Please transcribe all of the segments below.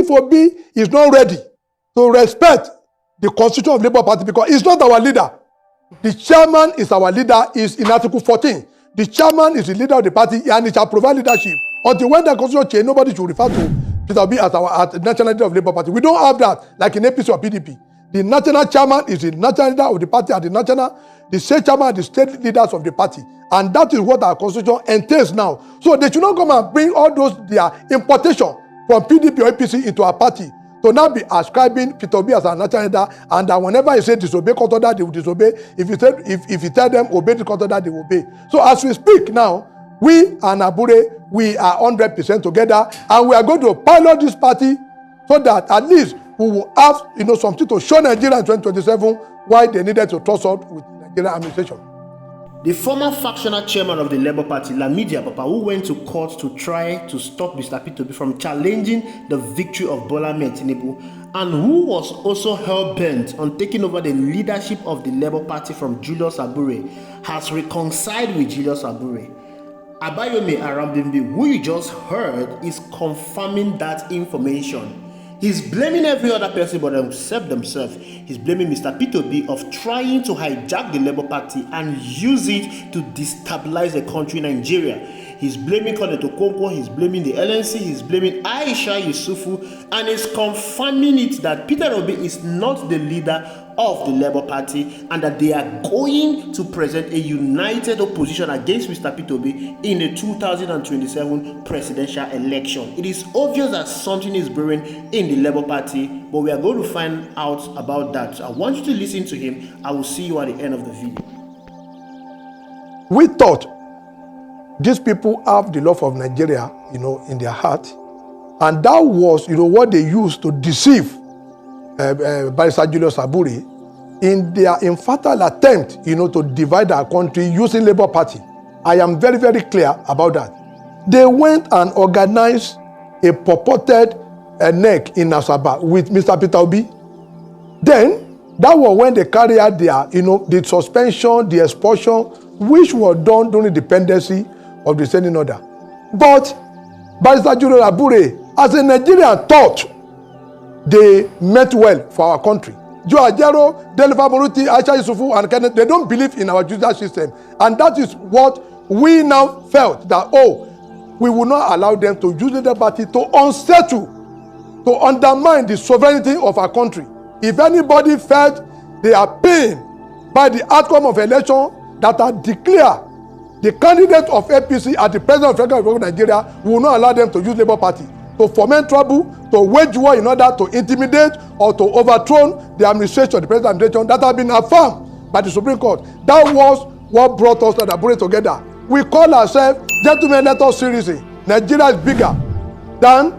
If Obi is not ready to respect the constitution of Labour Party, because he's not our leader. The chairman is our leader, is in Article 14. The chairman is the leader of the party and he shall provide leadership. Until when the constitution change, nobody should refer to Peter Obi as our national leader of Labour Party. We don't have that, like in APC or PDP. The national chairman is the national leader of the party and the state chairman and the state leaders of the party. And that is what our constitution entails now. So they should not come and bring all those their importation from PDP or APC into our party to now be ascribing Peter Obi as our national leader, and that whenever he says disobey court order, they will disobey. If you tell them obey the court order, they will obey. So as we speak now, we and Abure, we are 100% together, and we are going to pilot this party so that at least we will have something to show Nigeria in 2027 why they needed to trust us with the Nigerian administration. The former factional chairman of the Labour Party, Lamidi Abapa, who went to court to try to stop Mr. Peter Obi from challenging the victory of Bola Ahmed Tinubu, and who was also hell-bent on taking over the leadership of the Labour Party from Julius Abure, has reconciled with Julius Abure. Abayomi Arambimbi, who you just heard, is confirming that information. He's blaming every other person but except themselves. He's blaming Mr. Peter Obi of trying to hijack the Labour Party and use it to destabilize the country, Nigeria. He's blaming Kone Tokonko, he's blaming the LNC, he's blaming Aisha Yusufu, and he's confirming it that Peter Obi is not the leader of the Labour Party and that they are going to present a united opposition against Mr. Peter Obi in the 2027 presidential election. It is obvious that something is brewing in the Labour Party, but we are going to find out about that. I want you to listen to him. I will see you at the end of the video. We thought these people have the love of Nigeria, in their heart, and that was, what they used to deceive Barrister Julius Abure in their infertile attempt, to divide our country using Labour Party. I am very, very clear about that. They went and organized a purported neck in Asaba with Mr. Peter Obi. Then, that was when they carried out their, the suspension, the expulsion, which was done during the pendency of the standing order. But Barrister Julius Abure, as a Nigerian, thought they meant well for our country. Joe Ajero, Delifa Moruti, Aisha Yusufu, and Kenneth, they don't believe in our judicial system. And that is what we now felt that, we will not allow them to use the party to unsettle, to undermine the sovereignty of our country. If anybody felt they are pained by the outcome of election that are declared the candidate of APC as the president of the Federal Republic of Nigeria, we will not allow them to use Labour Party to foment trouble, to wage war in order to intimidate or to overthrow the administration, the president's administration that has been affirmed by the Supreme Court. That was what brought us and Abure together. We call ourselves, gentlemen, let us seriously. Nigeria is bigger than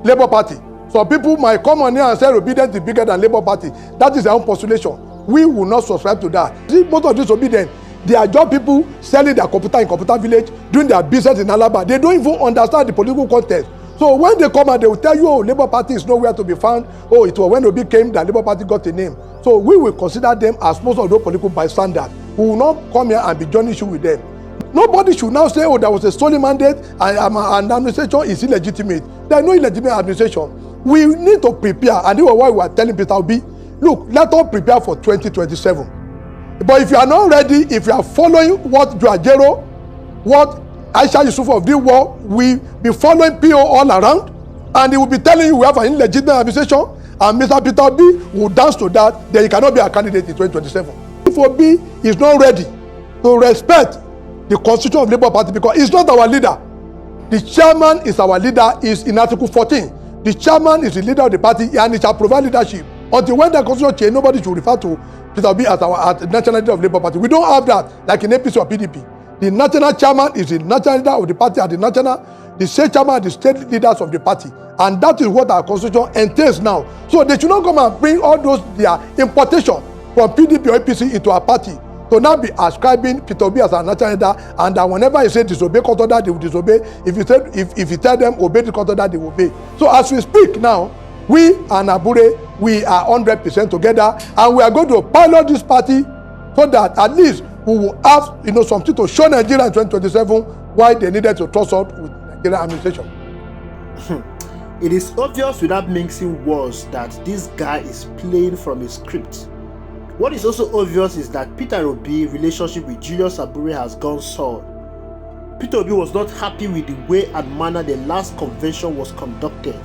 Labour Party. Some people might come on here and say obedience is bigger than Labour Party. That is their own postulation. We will not subscribe to that. See, most of disobedient, they are just people selling their computer in computer village, doing their business in Alaba. They don't even understand the political context. So when they come and they will tell you, Labour Party is nowhere to be found. It was when Obi came that Labour Party got a name. So we will consider them as most of those political bystanders. We will not come here and be joining issue with them. Nobody should now say, there was a stolen mandate and administration is illegitimate. There is no illegitimate administration. We need to prepare, and this was why we are telling Peter Obi, look, let us prepare for 2027. But if you are not ready, if you are following what Joe Ajero, what Aisha Yusufu of this war, we be following PO all around, and he will be telling you we have an illegitimate administration, and Mr. Peter Obi will dance to that, then he cannot be a candidate in 2027. If Obi is not ready to respect the constitution of Labour Party, because he's not our leader. The chairman is our leader, is in Article 14. The chairman is the leader of the party, and he shall provide leadership. Until when the constitution change, nobody should refer to Peter Obi as our national leader of Labour Party. We don't have that, like in APC or PDP. The national chairman is the national leader of the party and the state chairman and the state leaders of the party. And that is what our constitution entails now. So they should not come and bring all those their importation from PDP or APC into our party to now be ascribing Peter Obi as our national leader, and that whenever he says disobey court order, they will disobey. If you tell them obey the court order, they will obey. So as we speak now, we and Abure, we are 100% together, and we are going to pilot this party so that at least we will have something to show Nigeria in 2027 why they needed to trust us with the Nigerian administration. It is obvious without mixing words that this guy is playing from a script. What is also obvious is that Peter Obi's relationship with Julius Abure has gone sour. Peter Obi was not happy with the way and manner the last convention was conducted.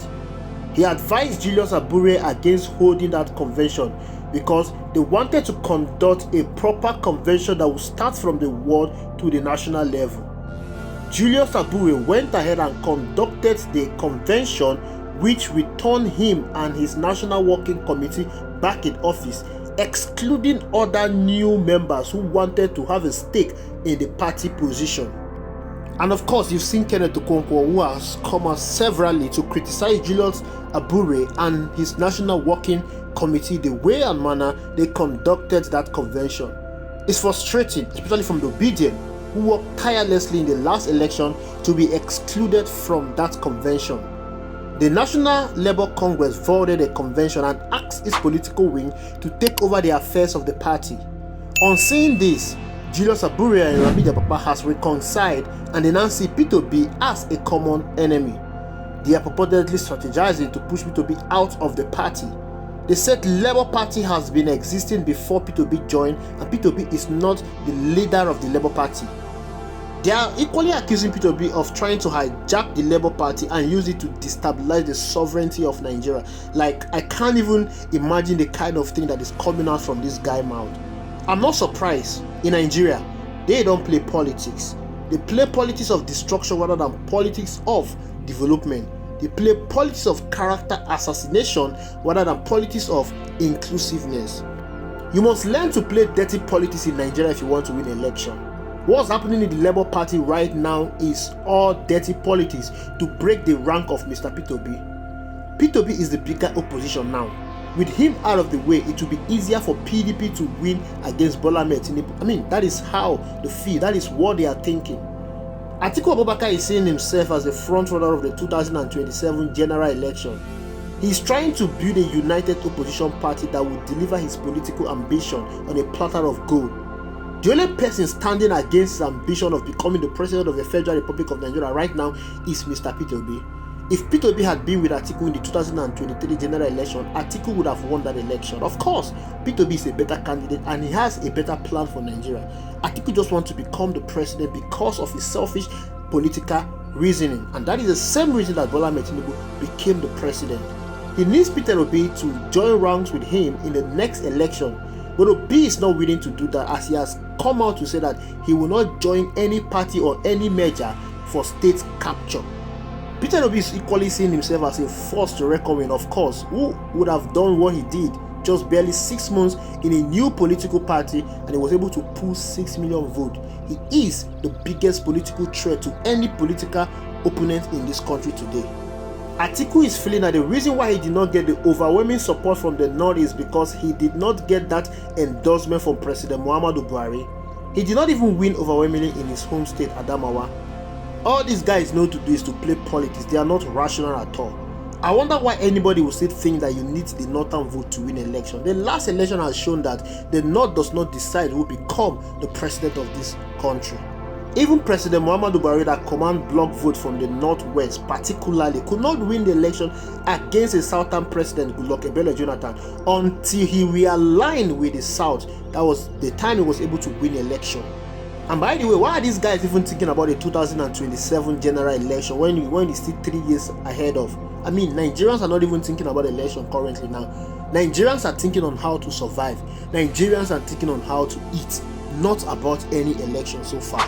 He advised Julius Abure against holding that convention because they wanted to conduct a proper convention that would start from the world to the national level. Julius Abure went ahead and conducted the convention, which returned him and his National Working Committee back in office, excluding other new members who wanted to have a stake in the party position. And of course, you've seen Kenneth Okonkwo, who has come out severally to criticize Julius Abure and his National Working Committee, the way and manner they conducted that convention. It's frustrating, especially from the Obedient, who worked tirelessly in the last election to be excluded from that convention. The National Labour Congress voted a convention and asked its political wing to take over the affairs of the party. On seeing this, Julius Abure and Lamidi Papa has reconciled and they now see Peter Obi as a common enemy. They are purportedly strategizing to push Peter Obi out of the party. They said Labour Party has been existing before Peter Obi joined and Peter Obi is not the leader of the Labour Party. They are equally accusing Peter Obi of trying to hijack the Labour Party and use it to destabilize the sovereignty of Nigeria. Like, I can't even imagine the kind of thing that is coming out from this guy's mouth. I'm not surprised. In Nigeria, they don't play politics. They play politics of destruction rather than politics of development. They play politics of character assassination rather than politics of inclusiveness. You must learn to play dirty politics in Nigeria if you want to win an election. What's happening in the Labour Party right now is all dirty politics to break the rank of Mr. Peter Obi. Peter Obi is the bigger opposition now. With him out of the way, it will be easier for PDP to win against Bola Ahmed Tinubu. I mean, that is how they feel. That is what they are thinking. Atiku Abubakar is seeing himself as the front-runner of the 2027 general election. He is trying to build a united opposition party that will deliver his political ambition on a platter of gold. The only person standing against his ambition of becoming the president of the Federal Republic of Nigeria right now is Mr. Peter Obi. If Peter Obi had been with Atiku in the 2023 general election, Atiku would have won that election. Of course, Peter Obi is a better candidate and he has a better plan for Nigeria. Atiku just wants to become the president because of his selfish political reasoning. And that is the same reason that Bola Ahmed Tinubu became the president. He needs Peter Obi to join ranks with him in the next election. But Obi is not willing to do that, as he has come out to say that he will not join any party or any merger for state capture. Peter Obi is equally seeing himself as a force to reckon with. Of course, who would have done what he did just barely 6 months in a new political party and he was able to pull 6 million votes? He is the biggest political threat to any political opponent in this country today. Atiku is feeling that the reason why he did not get the overwhelming support from the North is because he did not get that endorsement from President Muhammadu Buhari. He did not even win overwhelmingly in his home state, Adamawa. All these guys know to do is to play politics. They are not rational at all. I wonder why anybody will still think that you need the Northern vote to win an election. The last election has shown that the North does not decide who will become the president of this country. Even President Muhammadu Buhari, that command block vote from the Northwest particularly, could not win the election against a Southern president, Goodluck Ebele Jonathan, until he realigned with the South. That was the time he was able to win the election. And by the way, why are these guys even thinking about the 2027 general election when it's still 3 years ahead of? I mean, Nigerians are not even thinking about the election currently now. Nigerians are thinking on how to survive. Nigerians are thinking on how to eat, not about any election so far.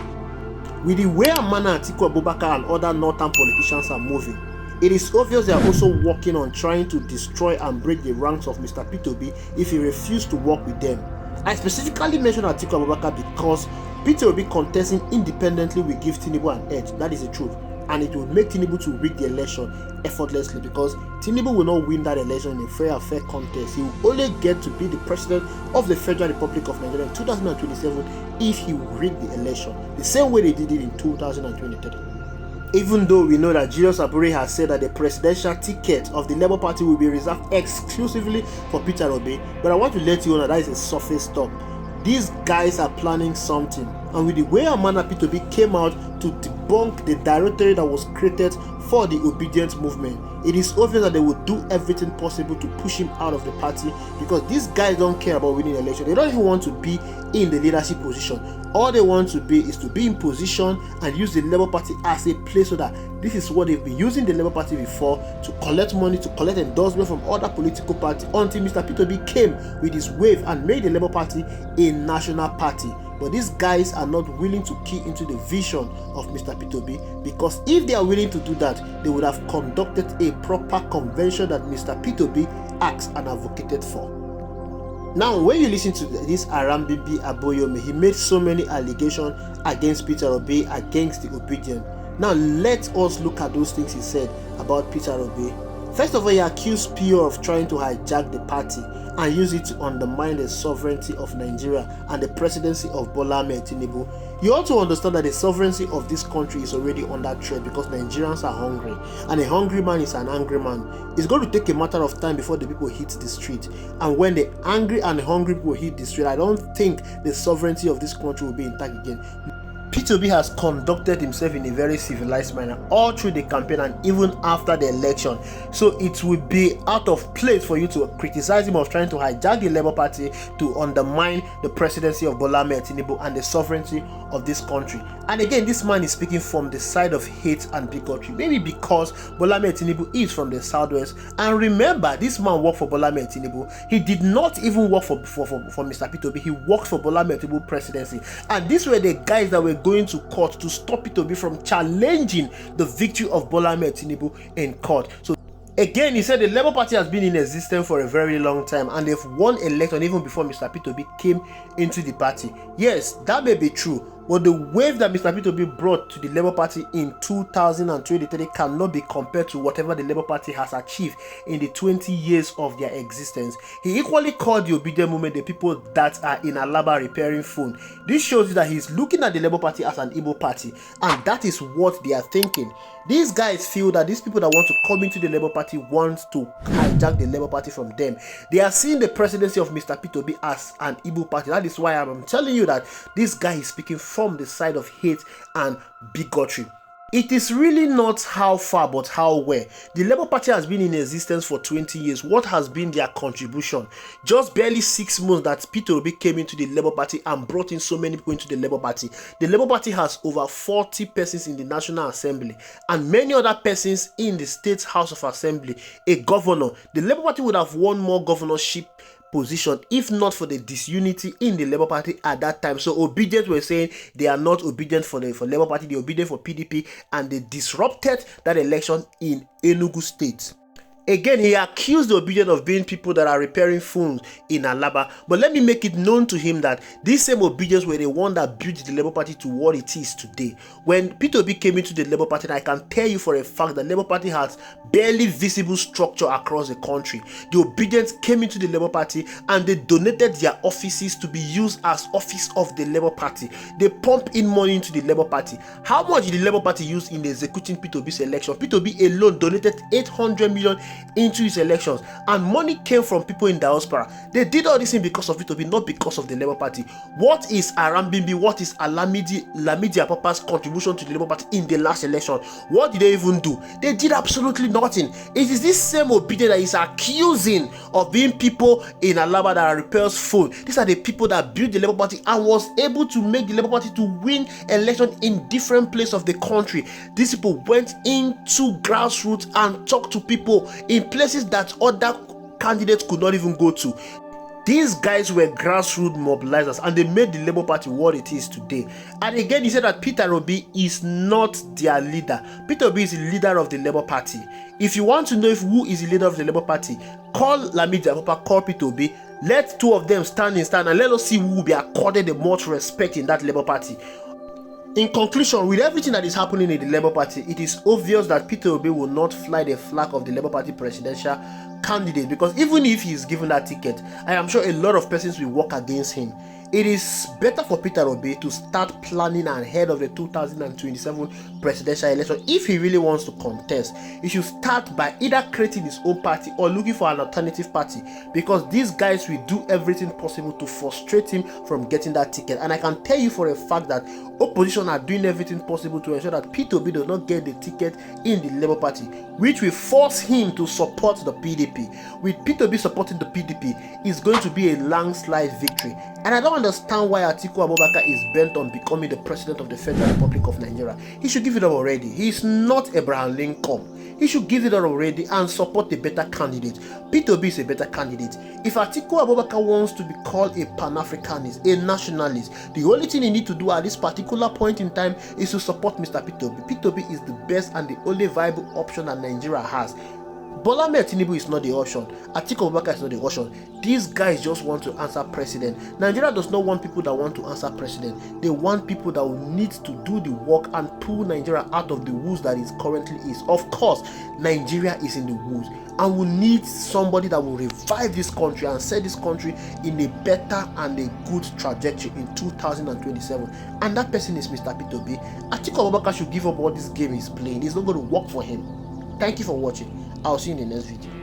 With the way and manner Atiku Abubakar and other northern politicians are moving, it is obvious they are also working on trying to destroy and break the ranks of Mr. Peter Obi if he refuses to work with them. I specifically mentioned Atiku Abubakar because Peter Obi contesting independently will give Tinubu an edge. That is the truth. And it will make Tinubu to rig the election effortlessly because Tinubu will not win that election in a fair contest. He will only get to be the president of the Federal Republic of Nigeria in 2027 if he will rig the election, the same way they did it in 2023. Even though we know that Julius Abure has said that the presidential ticket of the Labour Party will be reserved exclusively for Peter Obi, but I want to let you know that is a surface talk. These guys are planning something, and with the way Amana P2B came out to debunk the directory that was created for the obedient movement, it is obvious that they would do everything possible to push him out of the party, because these guys don't care about winning the election. They don't even want to be in the leadership position. All they want to be is to be in position and use the Labour Party as a place, so that this is what they've been using the Labour Party before, to collect money, to collect endorsement from other political parties, until Mr. P2B came with his wave and made the Labour Party a national party. But these guys are not willing to key into the vision of Mr. P2B, because if they are willing to do that, they would have conducted a proper convention that Mr. P2B asked and advocated for. Now, when you listen to this Arambimbi Aboyome, he made so many allegations against Peter Obi, against the obedient. Now, let us look at those things he said about Peter Obi. First of all, he accused PO of trying to hijack the party and use it to undermine the sovereignty of Nigeria and the presidency of Bola Ahmed Tinubu. You also understand that the sovereignty of this country is already under threat, because Nigerians are hungry, and a hungry man is an angry man. It's going to take a matter of time before the people hit the street, and when the angry and the hungry people hit the street, I don't think the sovereignty of this country will be intact again. P2B has conducted himself in a very civilized manner all through the campaign and even after the election. So it would be out of place for you to criticize him of trying to hijack the Labour Party to undermine the presidency of Bola Ahmed Tinubu and the sovereignty of this country. And again, this man is speaking from the side of hate and bigotry, maybe because Bola Ahmed Tinubu is from the southwest. And remember, this man worked for Bola Ahmed Tinubu. He did not even work for Mr. P2B. He worked for Bola Ahmed Tinubu presidency. And these were the guys that were going to court to stop P2B from challenging the victory of Bola Ahmed Tinubu in court. So again, he said the Labour Party has been in existence for a very long time and they've won election even before Mr. P2B came into the party. Yes, that may be true, but the wave that Mr. P2B brought to the Labour Party in 2023 cannot be compared to whatever the Labour Party has achieved in the 20 years of their existence. He equally called the obedient movement the people that are in Alaba repairing phone. This shows you that he's looking at the Labour Party as an Igbo party, and that is what they are thinking. These guys feel that these people that want to come into the Labour Party want to hijack the Labour Party from them. They are seeing the presidency of Mr. P2B as an Igbo party. That is why I'm telling you that this guy is speaking from the side of hate and bigotry. It is really not how far but how where. The Labour Party has been in existence for 20 years. What has been their contribution? Just barely 6 months that Peter Obi came into the Labour Party and brought in so many people into the Labour Party. The Labour Party has over 40 persons in the National Assembly and many other persons in the State House of Assembly, a governor. The Labour Party would have won more governorship position if not for the disunity in the Labour Party at that time. So obedient were saying they are not obedient for Labour Party, they are obedient for PDP, and they disrupted that election in Enugu State. Again, he accused the obedient of being people that are repairing phones in Alaba. But let me make it known to him that these same obedience were the one that built the Labour Party to what it is today. When P2B came into the Labour Party, and I can tell you for a fact that Labour Party has barely visible structure across the country. The obedience came into the Labour Party and they donated their offices to be used as office of the Labour Party. They pump in money into the Labour Party. How much did the Labour Party use in executing P2B's election? P2B alone donated 800 million into his elections, and money came from people in diaspora. They did all this thing because of P2B, not because of the Labour Party. What is Arambimbi, what is Lamidi Apapa's contribution to the Labour Party in the last election? What did they even do? They did absolutely nothing. It is this same obedient that is accusing of being people in Alaba that repairs phone. These are the people that built the Labour Party and was able to make the Labour Party to win election in different places of the country. These people went into grassroots and talked to people in places that other candidates could not even go to. These guys were grassroots mobilizers and they made the Labour Party what it is today. And again, he said that Peter Obi is not their leader. Peter Obi is the leader of the Labour Party. If you want to know who is the leader of the Labour Party, call Lamidi Apapa, call Peter Obi. Let two of them stand and let us see who will be accorded the most respect in that Labour Party. In conclusion, with everything that is happening in the Labour Party, it is obvious that Peter Obi will not fly the flag of the Labour Party presidential candidate, because even if he is given that ticket, I am sure a lot of persons will work against him. It is better for Peter Obi to start planning ahead of the 2027 presidential election. If he really wants to contest, he should start by either creating his own party or looking for an alternative party, because these guys will do everything possible to frustrate him from getting that ticket. And I can tell you for a fact that opposition are doing everything possible to ensure that Peter Obi does not get the ticket in the Labour Party, which will force him to support the PDP. With Peter Obi supporting the PDP, it's going to be a landslide victory. And I don't understand why Atiku Abubakar is bent on becoming the president of the Federal Republic of Nigeria. He should give it up already. He's not Abraham Lincoln. He should give it up already and support a better candidate. Peter Obi is a better candidate. If Atiku Abubakar wants to be called a Pan-Africanist, a nationalist, the only thing he needs to do at this particular point in time is to support Mr. Peter Obi. Peter Obi is the best and the only viable option that Nigeria has. Bola Ahmed Tinubu is not the option. Atiku Abubakar is not the option. These guys just want to answer president. Nigeria does not want people that want to answer president. They want people that will need to do the work and pull Nigeria out of the woods that it currently is. Of course, Nigeria is in the woods, and we need somebody that will revive this country and set this country in a better and a good trajectory in 2027. And that person is Mr. Peter Obi. Atiku Abubakar should give up all this game he's playing. It's not going to work for him. Thank you for watching. I'll see you in the next video.